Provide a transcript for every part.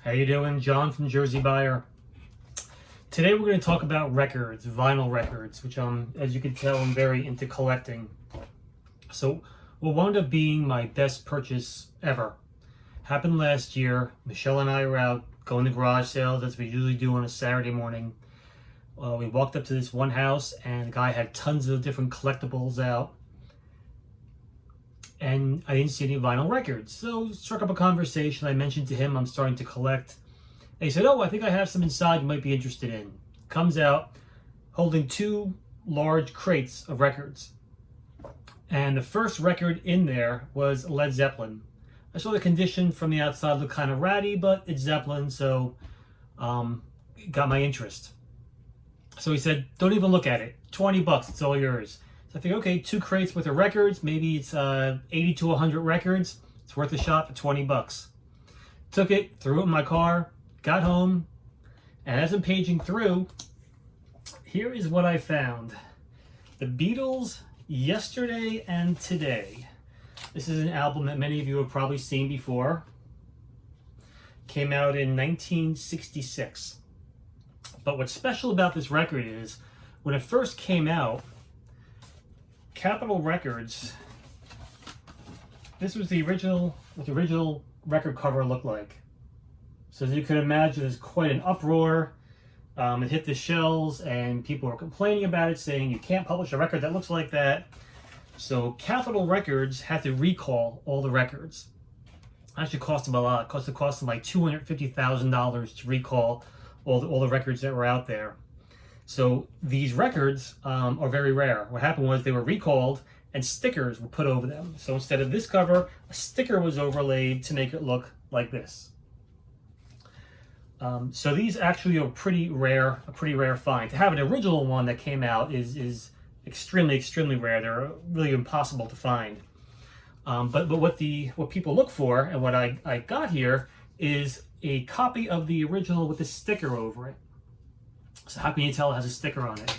How you doing? John from Jersey Buyer. Today we're going to talk about records, vinyl records, which as you can tell, I'm very into collecting. So what wound up being my best purchase ever happened last year. Michelle and I were out going to garage sales as we usually do on a Saturday morning. We walked up to this one house and the guy had tons of different collectibles out. And I didn't see any vinyl records. So struck up a conversation. I mentioned to him I'm starting to collect. And he said, "Oh, I think I have some inside you might be interested in." Comes out holding two large crates of records. And the first record in there was Led Zeppelin. I saw the condition from the outside looked kind of ratty, but it's Zeppelin, so it got my interest. So he said, "Don't even look at it. $20, it's all yours." So I figured, okay, two crates worth of records, maybe it's 80 to 100 records. It's worth a shot for $20. Took it, threw it in my car, got home, and as I'm paging through, here is what I found. The Beatles Yesterday and Today. This is an album that many of you have probably seen before. Came out in 1966. But what's special about this record is, when it first came out, Capitol Records, this was the original, what the original record cover looked like. So as you can imagine, there's quite an uproar. It hit the shelves and people were complaining about it, saying you can't publish a record that looks like that. So Capitol Records had to recall all the records. It actually cost them a lot. It cost them like $250,000 to recall all the records that were out there. So these records are very rare. What happened was they were recalled and stickers were put over them. So instead of this cover, a sticker was overlaid to make it look like this. So these actually are a pretty rare find. To have an original one that came out is extremely rare. They're really impossible to find. But what people look for, and what I got here, is a copy of the original with a sticker over it. So how can you tell it has a sticker on it?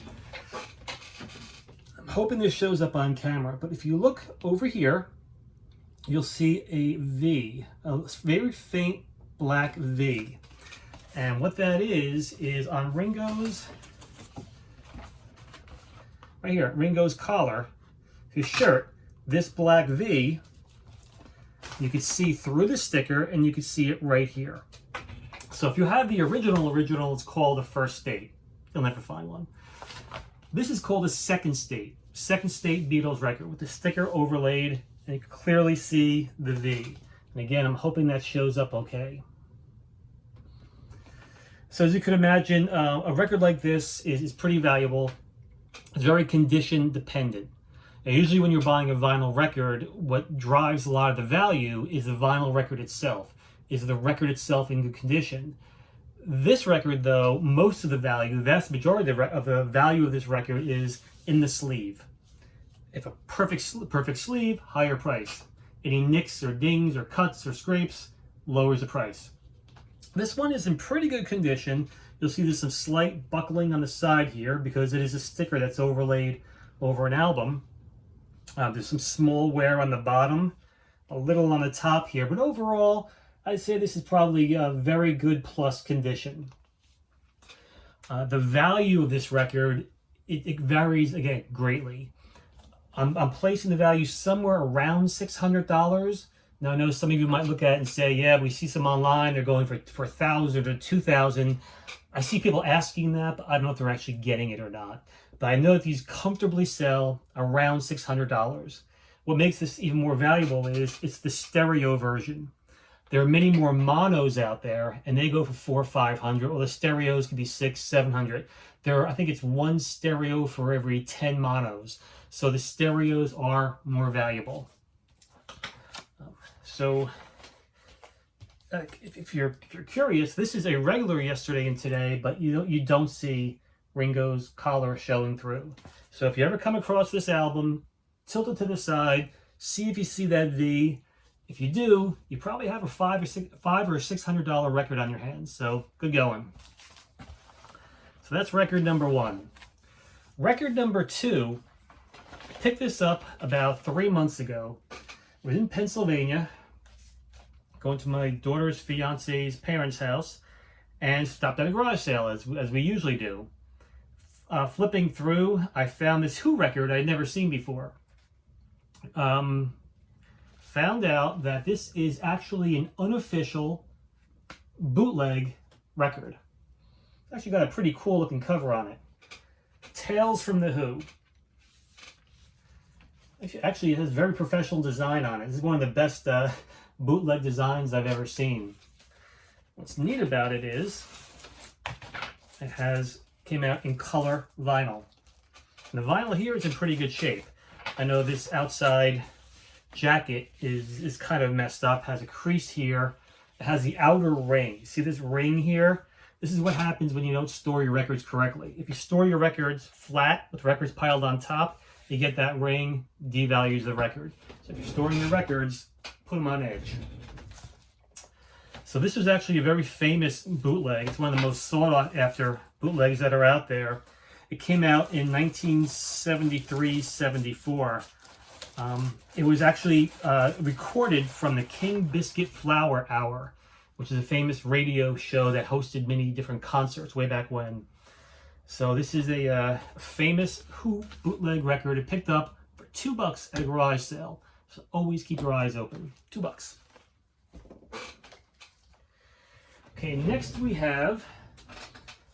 I'm hoping this shows up on camera, but if you look over here, you'll see a V, a very faint black V. And what that is on Ringo's, right here, Ringo's collar, his shirt, this black V, you can see through the sticker and you can see it right here. So if you have the original, it's called the First State. You'll never find one. This is called the Second State Beatles record with the sticker overlaid, and you can clearly see the V. And again, I'm hoping that shows up okay. So as you can imagine, a record like this is pretty valuable. It's very condition dependent. And usually when you're buying a vinyl record, what drives a lot of the value is the vinyl record itself. Is the record itself in good condition? This record, though, most of the value, the vast majority of the value of this record is in the sleeve. If a perfect sleeve, higher price. Any nicks or dings or cuts or scrapes, lowers the price. This one is in pretty good condition. You'll see there's some slight buckling on the side here because it is a sticker that's overlaid over an album. There's some small wear on the bottom, a little on the top here, but overall, I'd say this is probably a very good plus condition. The value of this record, it varies, again, greatly. I'm placing the value somewhere around $600. Now, I know some of you might look at it and say, yeah, we see some online, they're going for $1,000 or $2,000. I see people asking that, but I don't know if they're actually getting it or not. But I know that these comfortably sell around $600. What makes this even more valuable is it's the stereo version. There are many more monos out there, and they go for $400 or $500, or the stereos could be $600, $700. I think it's one stereo for every 10 monos. So the stereos are more valuable. So if you're curious, this is a regular Yesterday and Today, but you don't see Ringo's collar showing through. So if you ever come across this album, tilt it to the side, see if you see that V. If you do, you probably have a $500 or $600 record on your hands. So good going. So that's record number one. Record number two, picked this up about 3 months ago. It was in Pennsylvania. going to my daughter's fiance's parents' house, and stopped at a garage sale, as we usually do. Flipping through, I found this Who record I'd never seen before. Found out that this is actually an unofficial bootleg record. It's actually got a pretty cool looking cover on it. Tales from the Who. Actually, it has very professional design on it. This is one of the best bootleg designs I've ever seen. What's neat about it is it came out in color vinyl. And the vinyl here is in pretty good shape. I know this outside jacket is kind of messed up, has a crease here. It has the outer ring. See this ring here? This is what happens when you don't store your records correctly. If you store your records flat with records piled on top, you get that ring, devalues the record. So if you're storing your records, put them on edge. So this was actually a very famous bootleg. It's one of the most sought after bootlegs that are out there. It came out in 1973-74. It was actually recorded from the King Biscuit Flour Hour, which is a famous radio show that hosted many different concerts way back when. So this is a famous Who bootleg record. It picked up for $2 at a garage sale. So always keep your eyes open. $2. Okay, next we have, in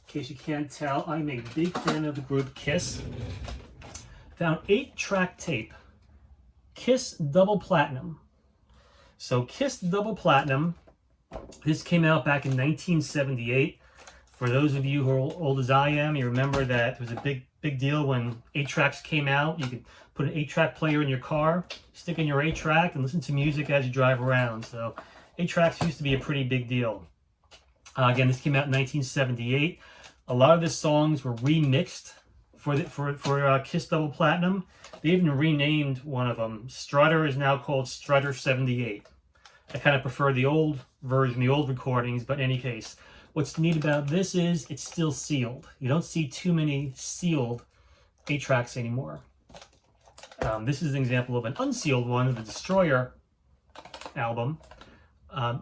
case you can't tell, I'm a big fan of the group Kiss. Found 8-track tape. Kiss Double Platinum. So Kiss Double Platinum, this came out back in 1978. For those of you who are old as I am, you remember that it was a big deal when 8-tracks came out. You could put an 8-track player in your car, stick in your 8-track, and listen to music as you drive around. So 8-tracks used to be a pretty big deal. Again, this came out in 1978. A lot of the songs were remixed for Kiss Double Platinum. They even renamed one of them. Strutter is now called Strutter 78. I kind of prefer the old version, the old recordings, but in any case, what's neat about this is it's still sealed. You don't see too many sealed 8-tracks anymore. This is an example of an unsealed one of the Destroyer album.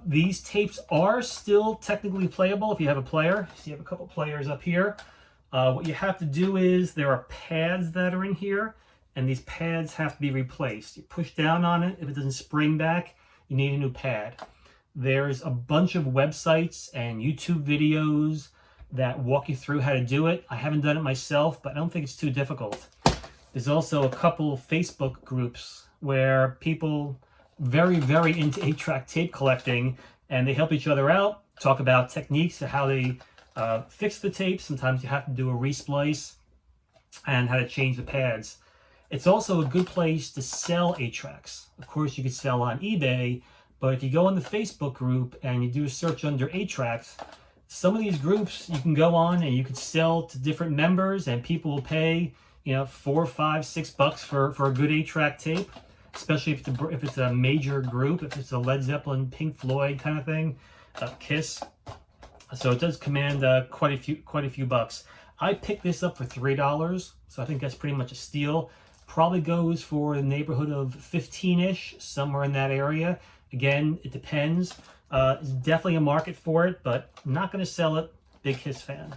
These tapes are still technically playable if you have a player. So you have a couple players up here. What you have to do is there are pads that are in here, and these pads have to be replaced. You push down on it. If it doesn't spring back, you need a new pad. There's a bunch of websites and YouTube videos that walk you through how to do it. I haven't done it myself, but I don't think it's too difficult. There's also a couple Facebook groups where people very, very into 8-track tape collecting, and they help each other out, talk about techniques of how they fix the tape. Sometimes you have to do a resplice and how to change the pads. It's also a good place to sell 8-tracks. Of course, you could sell on eBay, but if you go on the Facebook group and you do a search under 8-tracks, some of these groups you can go on and you could sell to different members, and people will pay, $4, $5, $6 for a good 8-track tape, especially if it's a major group, if it's a Led Zeppelin, Pink Floyd kind of thing, Kiss. So it does command quite a few bucks. I picked this up for $3, so I think that's pretty much a steal. Probably goes for the neighborhood of 15-ish, somewhere in that area. Again, it depends. There's definitely a market for it, but I'm not going to sell it. Big Kiss fan.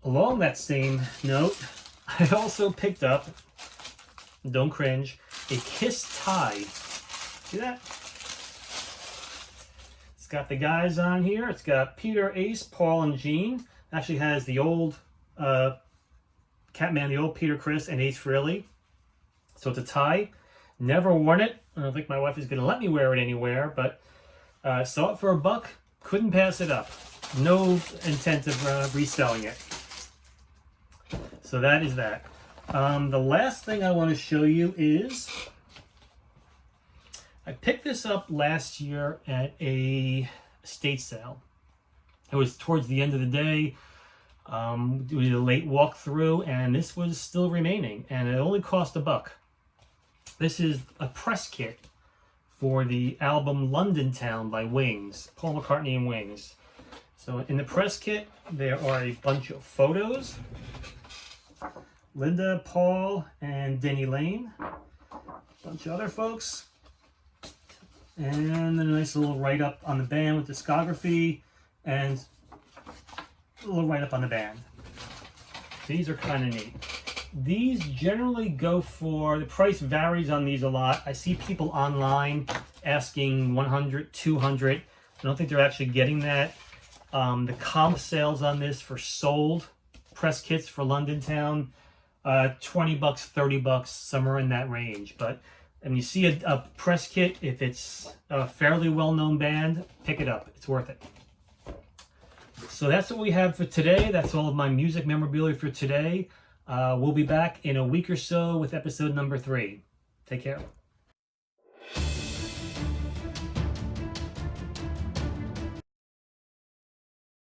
Along that same note, I also picked up, don't cringe, a Kiss tie. See that? It's got the guys on here. It's got Peter, Ace, Paul, and Gene. It actually has the old Catman, the old Peter Criss, and Ace Frehley. So it's a tie. Never worn it. I don't think my wife is going to let me wear it anywhere, but saw it for $1. Couldn't pass it up. No intent of reselling it. So that is that. The last thing I want to show you is I picked this up last year at a estate sale. It was towards the end of the day. It was a late walkthrough, and this was still remaining, and it only cost $1. This is a press kit for the album London Town by Wings, Paul McCartney and Wings. So in the press kit, there are a bunch of photos. Linda, Paul, and Denny Lane. A bunch of other folks. And then a nice little write-up on the band with discography and a little write-up on the band. These are kind of neat. These generally go for, the price varies on these a lot. I see people online asking 100, 200. I don't think they're actually getting that. The comp sales on this for sold press kits for London Town, $20, $30, somewhere in that range. But when you see a press kit, if it's a fairly well-known band, pick it up. It's worth it. So that's what we have for today. That's all of my music memorabilia for today. We'll be back in a week or so with episode number 3. Take care.